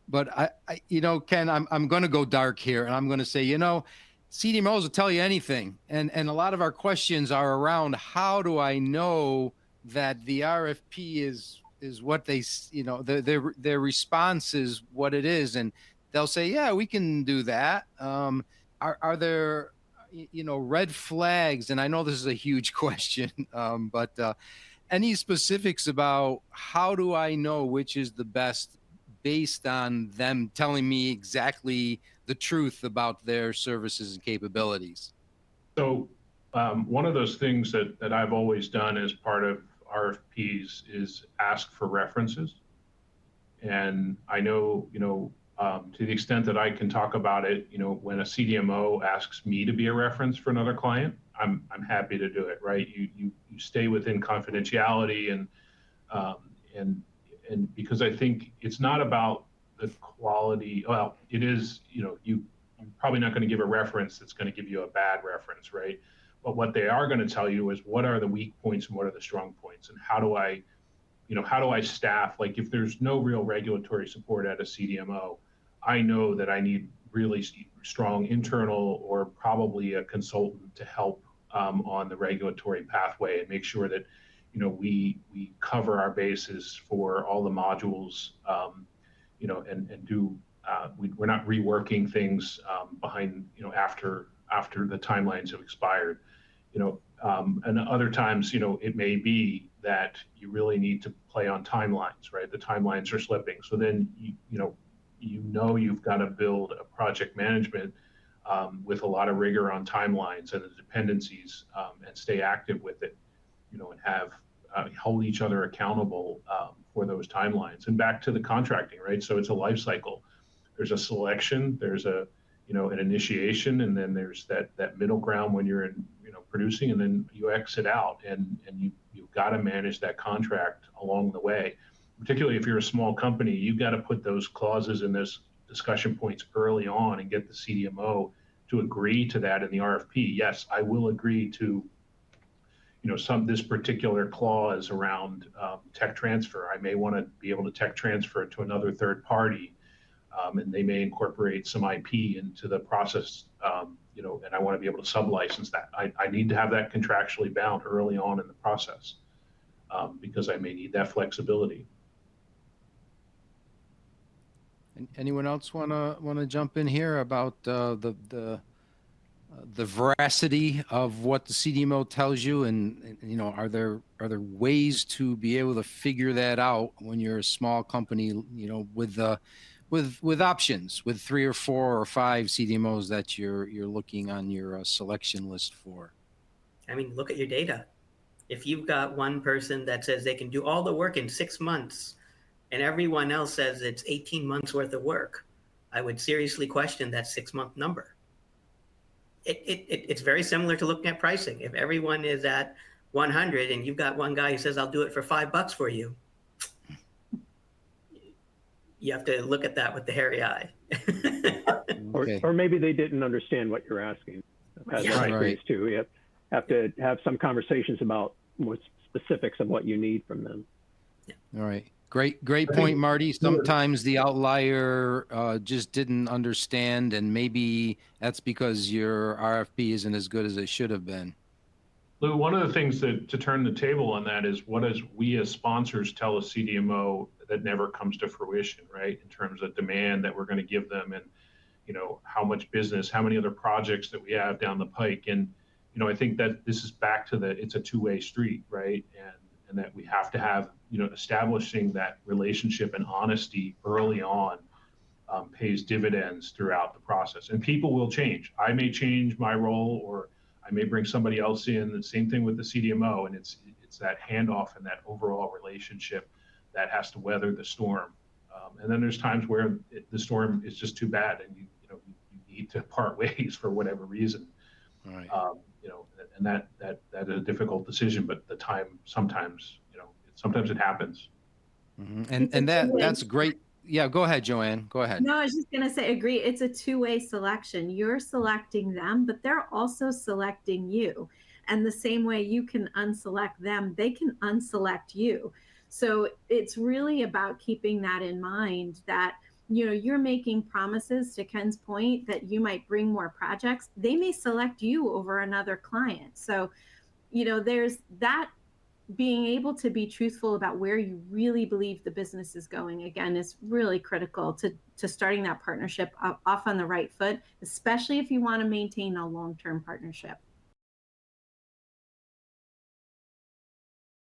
But Ken, I'm going to go dark here, and I'm going to say, CDMOs will tell you anything, and a lot of our questions are around how do I know that the RFP is what they, their response is what it is, and they'll say, yeah, we can do that. Are there red flags? And I know this is a huge question, but any specifics about how do I know which is the best based on them telling me exactly the truth about their services and capabilities? So one of those things that I've always done as part of RFPs is ask for references. And I know, to the extent that I can talk about it, when a CDMO asks me to be a reference for another client, I'm happy to do it, right? You stay within confidentiality and because I think it's not about the quality. Well, it is, you're probably not going to give a reference that's going to give you a bad reference, right? But what they are going to tell you is what are the weak points and what are the strong points, and how do I staff? Like if there's no real regulatory support at a CDMO, I know that I need really strong internal or probably a consultant to help on the regulatory pathway and make sure that we cover our bases for all the modules, and do we're not reworking things behind after the timelines have expired, and other times it may be that you really need to play on timelines, right? The timelines are slipping, so then you've got to build a project management with a lot of rigor on timelines and the dependencies, and stay active with it, and have hold each other accountable for those timelines. And back to the contracting, right? So it's a life cycle. There's a selection, there's an initiation, and then there's that middle ground when you're in producing, and then you exit out, and you've got to manage that contract along the way. Particularly if you're a small company, you've got to put those clauses and those discussion points early on and get the CDMO to agree to that in the RFP. Yes, I will agree to this particular clause around tech transfer. I may want to be able to tech transfer it to another third party, and they may incorporate some IP into the process, and I want to be able to sublicense that. I need to have that contractually bound early on in the process, because I may need that flexibility. Anyone else want to jump in here about the veracity of what the CDMO tells you, and are there ways to be able to figure that out when you're a small company, with options, with 3 or 4 or 5 CDMOs that you're looking on your selection list for? I mean, look at your data. If you've got one person that says they can do all the work in 6 months, and everyone else says it's 18 months worth of work, I would seriously question that 6-month number. It's very similar to looking at pricing. If everyone is at 100 and you've got one guy who says, I'll do it for $5 for you, you have to look at that with the hairy eye. Okay. Or maybe they didn't understand what you're asking. Yeah. Right. Too. You have to have some conversations about more specifics of what you need from them. Yeah. All right. Great point, Marty. Sometimes the outlier just didn't understand, and maybe that's because your RFP isn't as good as it should have been. Lou, one of the things to turn the table on that is what does we as sponsors tell a CDMO that never comes to fruition, right? In terms of demand that we're going to give them, and how much business, how many other projects that we have down the pike. And I think that this is back to it's a two-way street, right? And that we have to have establishing that relationship and honesty early on pays dividends throughout the process. And people will change. I may change my role, or I may bring somebody else in. The same thing with the CDMO, and it's that handoff and that overall relationship that has to weather the storm. And then there's times where the storm is just too bad, and you need to part ways for whatever reason. All right. And that is a difficult decision, but the time sometimes it happens. Mm-hmm. And that's great. Yeah, go ahead, Joanne. Go ahead. No, I was just going to say, agree. It's a two-way selection. You're selecting them, but they're also selecting you. And the same way you can unselect them, they can unselect you. So it's really about keeping that in mind, that you're making promises, to Ken's point, that you might bring more projects, they may select you over another client. So, there's that. Being able to be truthful about where you really believe the business is going, again, is really critical to starting that partnership off on the right foot, especially if you want to maintain a long-term partnership.